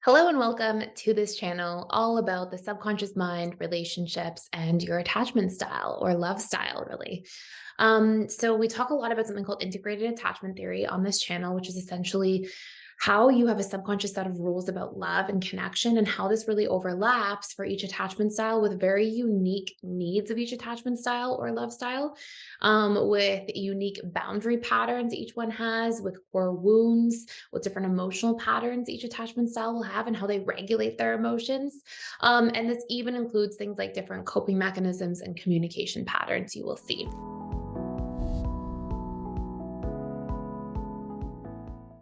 Hello and welcome to this channel all about the subconscious mind, relationships, and your attachment style or love style, really. So, we talk a lot about something called integrated attachment theory on this channel, which is essentially how you have a subconscious set of rules about love and connection, and how this really overlaps for each attachment style with very unique needs of each attachment style or love style, with unique boundary patterns each one has, with core wounds, what different emotional patterns each attachment style will have, and how they regulate their emotions. And this even includes things like different coping mechanisms and communication patterns you will see.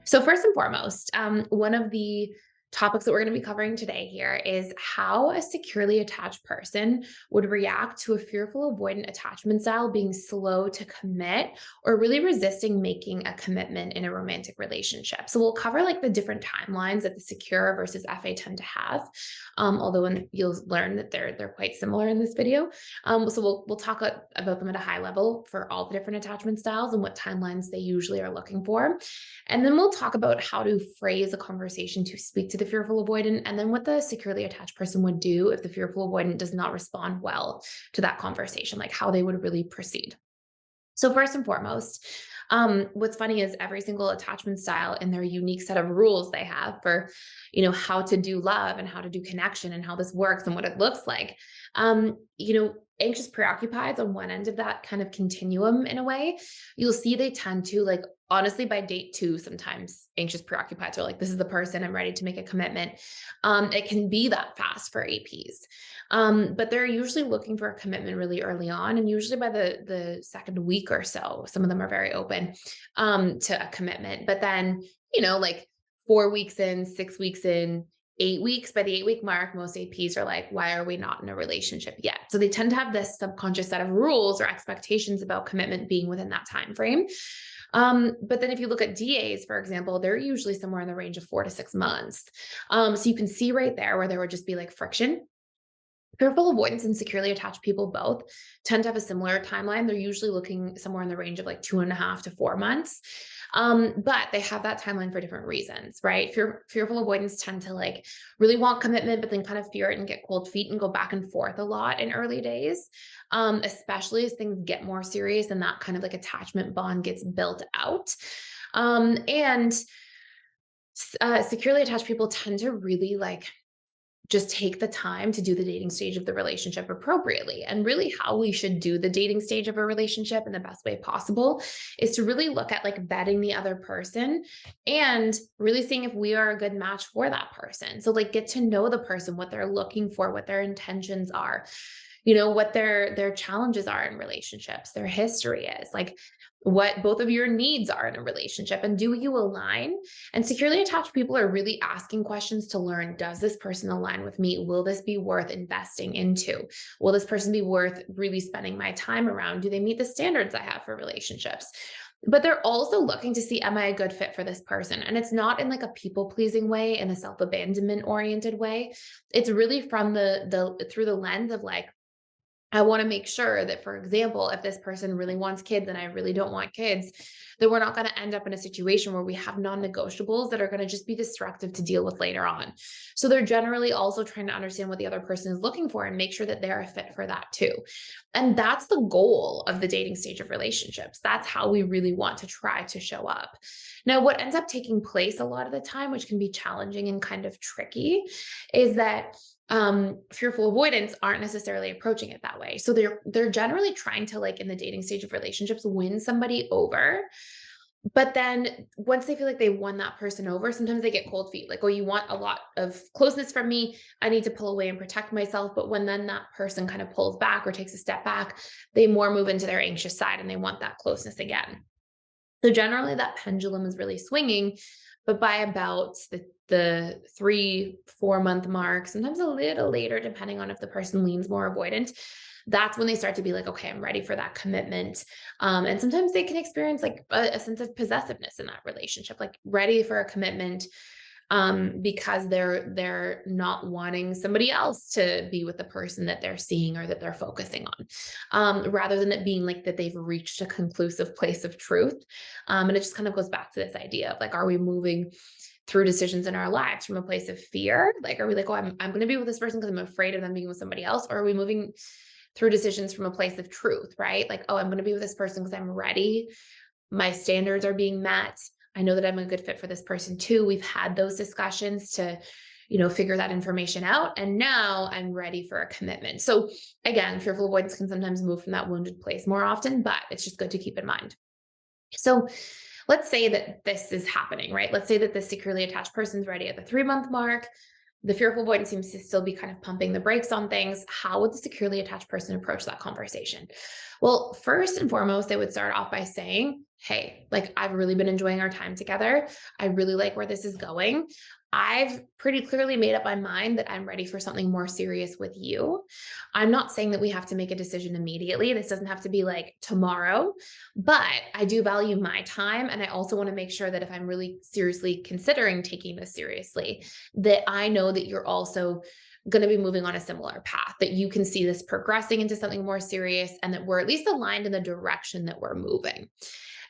So, first and foremost, one of the topics that we're going to be covering today here is how a securely attached person would react to a fearful avoidant attachment style being slow to commit or really resisting making a commitment in a romantic relationship. So, we'll cover like the different timelines that the secure versus FA tend to have, you'll learn that they're quite similar in this video. So, we'll talk about them at a high level for all the different attachment styles and what timelines they usually are looking for. And then we'll talk about how to phrase a conversation to speak to the fearful avoidant, and then what the securely attached person would do if the fearful avoidant does not respond well to that conversation, like how they would really proceed. So, first and foremost, what's funny is every single attachment style and their unique set of rules they have for, how to do love and how to do connection and how this works and what it looks like. Anxious preoccupieds on one end of that kind of continuum in a way, you'll see they tend to like honestly by date two, sometimes anxious preoccupieds are like, this is the person, I'm ready to make a commitment. It can be that fast for APs. But they're usually looking for a commitment really early on, and usually by the second week or so, some of them are very open to a commitment. But then, like 4 weeks in, 6 weeks in, 8 weeks, by the 8 week mark, most APs are like, why are we not in a relationship yet? So they tend to have this subconscious set of rules or expectations about commitment being within that time frame. But then if you look at DAs, for example, they're usually somewhere in the range of 4 to 6 months. So you can see right there where there would just be like friction. Fearful avoidance and securely attached people both tend to have a similar timeline. They're usually looking somewhere in the range of like 2.5 to 4 months. But they have that timeline for different reasons, right? Fearful avoidance tend to like really want commitment, but then kind of fear it and get cold feet and go back and forth a lot in early days, especially as things get more serious and that kind of like attachment bond gets built out. And securely attached people tend to really like just take the time to do the dating stage of the relationship appropriately. And really, how we should do the dating stage of a relationship in the best way possible is to really look at like vetting the other person and really seeing if we are a good match for that person. So, like, get to know the person, what they're looking for, what their intentions are, what their challenges are in relationships, their history is, like what both of your needs are in a relationship, and do you align? And securely attached people are really asking questions to learn, does this person align with me? Will this be worth investing into? Will this person be worth really spending my time around? Do they meet the standards I have for relationships? But they're also looking to see, am I a good fit for this person? And it's not in like a people pleasing way, in a self-abandonment oriented way. It's really from the through the lens of like, I want to make sure that, for example, if this person really wants kids and I really don't want kids, that we're not going to end up in a situation where we have non-negotiables that are going to just be destructive to deal with later on. So they're generally also trying to understand what the other person is looking for and make sure that they're a fit for that too. And that's the goal of the dating stage of relationships. That's how we really want to try to show up. Now, what ends up taking place a lot of the time, which can be challenging and kind of tricky, is that fearful avoidants aren't necessarily approaching it that way. So they're generally trying to, like, in the dating stage of relationships, win somebody over. But then once they feel like they won that person over, sometimes they get cold feet. Like, oh, you want a lot of closeness from me. I need to pull away and protect myself. But when then that person kind of pulls back or takes a step back, they more move into their anxious side and they want that closeness again. So generally that pendulum is really swinging, but by about the 3 4 month mark, sometimes a little later, depending on if the person leans more avoidant, that's when they start to be like, okay, I'm ready for that commitment. And sometimes they can experience like a sense of possessiveness in that relationship, like ready for a commitment, because they're not wanting somebody else to be with the person that they're seeing or that they're focusing on, rather than it being like that they've reached a conclusive place of truth. And it just kind of goes back to this idea of like, are we moving through decisions in our lives from a place of fear? Like, are we like, oh, I'm going to be with this person because I'm afraid of them being with somebody else? Or are we moving through decisions from a place of truth, right? Like, oh, I'm going to be with this person because I'm ready. My standards are being met. I know that I'm a good fit for this person too. We've had those discussions to, figure that information out. And now I'm ready for a commitment. So again, fearful avoidance can sometimes move from that wounded place more often, but it's just good to keep in mind. So let's say that this is happening, right? Let's say that the securely attached person's ready at the 3-month mark. The fearful avoidant seems to still be kind of pumping the brakes on things. How would the securely attached person approach that conversation? Well, first and foremost, they would start off by saying, hey, like, I've really been enjoying our time together. I really like where this is going. I've pretty clearly made up my mind that I'm ready for something more serious with you. I'm not saying that we have to make a decision immediately. This doesn't have to be like tomorrow, but I do value my time. And I also want to make sure that if I'm really seriously considering taking this seriously, that I know that you're also going to be moving on a similar path, that you can see this progressing into something more serious, and that we're at least aligned in the direction that we're moving.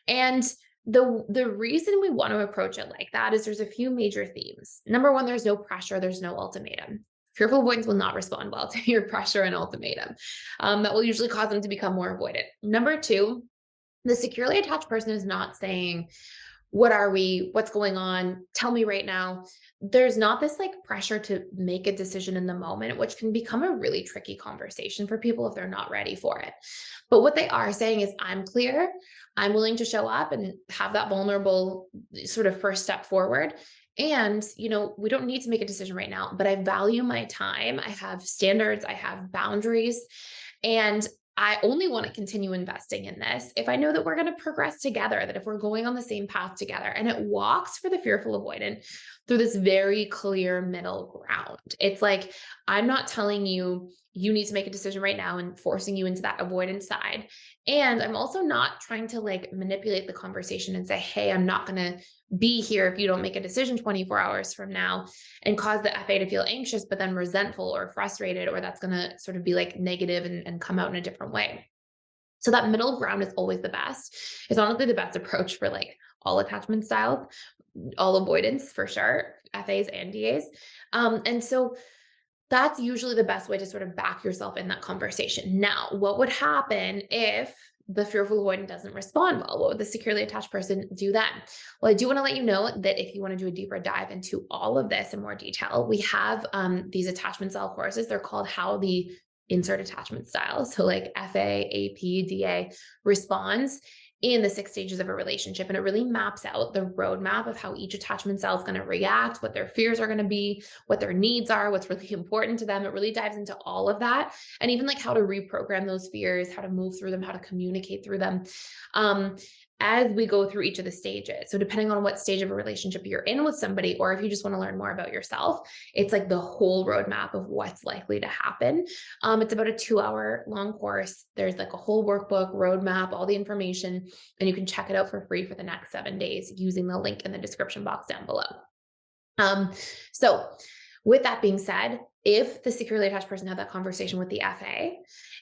And the reason we want to approach it like that is there's a few major themes. Number one, there's no pressure, there's no ultimatum. Fearful avoidance will not respond well to your pressure and ultimatum. That will usually cause them to become more avoidant. Number two, the securely attached person is not saying, what are we? What's going on? Tell me right now. There's not this like pressure to make a decision in the moment, which can become a really tricky conversation for people if they're not ready for it. But what they are saying is, I'm clear. I'm willing to show up and have that vulnerable sort of first step forward. And, we don't need to make a decision right now, but I value my time. I have standards, I have boundaries. And I only want to continue investing in this if I know that we're going to progress together, that if we're going on the same path together. And it walks for the fearful avoidant through this very clear middle ground. It's like, I'm not telling you you need to make a decision right now and forcing you into that avoidance side. And I'm also not trying to like manipulate the conversation and say, hey, I'm not going to be here if you don't make a decision 24 hours from now, and cause the FA to feel anxious, but then resentful or frustrated, or that's going to sort of be like negative and come out in a different way. So that middle ground is always the best. It's honestly the best approach for like all attachment styles, all avoidance for sure, FAs and DAs. And so that's usually the best way to sort of back yourself in that conversation. Now, what would happen if the fearful avoidant doesn't respond well? What would the securely attached person do then? Well, I do want to let you know that if you want to do a deeper dive into all of this in more detail, we have these attachment style courses. They're called How the Insert Attachment Style. So like FA, AP, DA responds in the 6 stages of a relationship. And it really maps out the roadmap of how each attachment style is going to react, what their fears are going to be, what their needs are, what's really important to them. It really dives into all of that. And even like how to reprogram those fears, how to move through them, how to communicate through them. As we go through each of the stages. So depending on what stage of a relationship you're in with somebody, or if you just want to learn more about yourself, it's like the whole roadmap of what's likely to happen. It's about a 2-hour long course. There's like a whole workbook, roadmap, all the information, and you can check it out for free for the next 7 days using the link in the description box down below. So with that being said, if the securely attached person had that conversation with the FA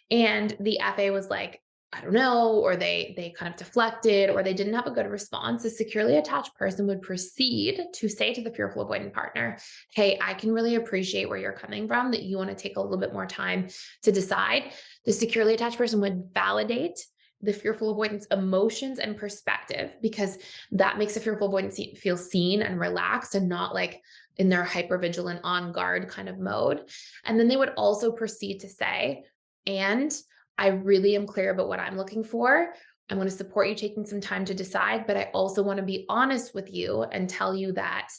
and the FA was like, I don't know, or they kind of deflected, or they didn't have a good response, the securely attached person would proceed to say to the fearful avoidant partner, hey, I can really appreciate where you're coming from, that you want to take a little bit more time to decide. The securely attached person would validate the fearful avoidance emotions and perspective, because that makes the fearful avoidance feel seen and relaxed and not like in their hypervigilant on guard kind of mode. And then they would also proceed to say, and I really am clear about what I'm looking for. I want to support you taking some time to decide, but I also want to be honest with you and tell you that,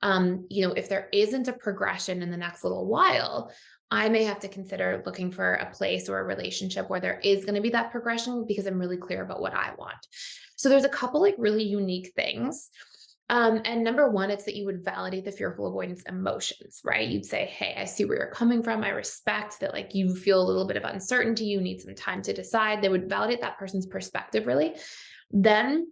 if there isn't a progression in the next little while, I may have to consider looking for a place or a relationship where there is going to be that progression, because I'm really clear about what I want. So there's a couple like really unique things. And number one, it's that you would validate the fearful avoidance emotions, right? You'd say, hey, I see where you're coming from. I respect that, like, you feel a little bit of uncertainty. You need some time to decide. They would validate that person's perspective, really. Then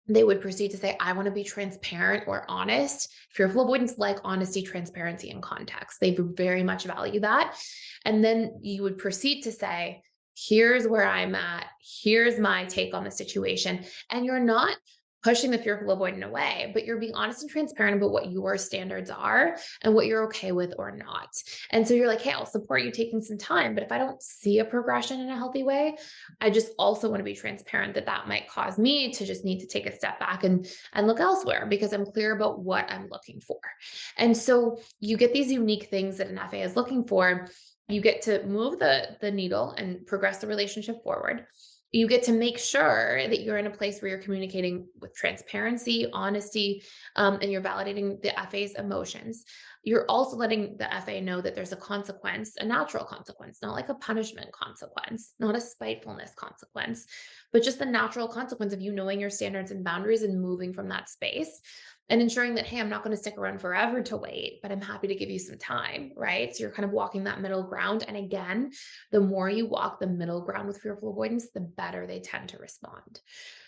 they would proceed to say, I want to be transparent or honest. Fearful avoidance like honesty, transparency, and context. They very much value that. And then you would proceed to say, here's where I'm at. Here's my take on the situation. And you're not pushing the fearful avoidant away, but you're being honest and transparent about what your standards are and what you're okay with or not. And so you're like, hey, I'll support you taking some time, but if I don't see a progression in a healthy way, I just also want to be transparent that that might cause me to just need to take a step back and look elsewhere because I'm clear about what I'm looking for. And so you get these unique things that an FA is looking for. You get to move the needle and progress the relationship forward. You get to make sure that you're in a place where you're communicating with transparency, honesty, and you're validating the FA's emotions. You're also letting the FA know that there's a consequence, a natural consequence, not like a punishment consequence, not a spitefulness consequence, but just the natural consequence of you knowing your standards and boundaries and moving from that space and ensuring that, hey, I'm not going to stick around forever to wait, but I'm happy to give you some time, right? So you're kind of walking that middle ground. And again, the more you walk the middle ground with fearful avoidance, the better they tend to respond.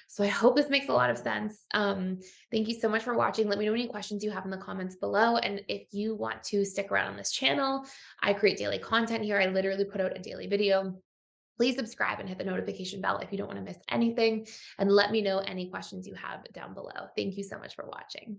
So I hope this makes a lot of sense. Thank you so much for watching. Let me know any questions you have in the comments below. And if you want to stick around on this channel, I create daily content here. I literally put out a daily video. Please subscribe and hit the notification bell if you don't want to miss anything. And let me know any questions you have down below. Thank you so much for watching.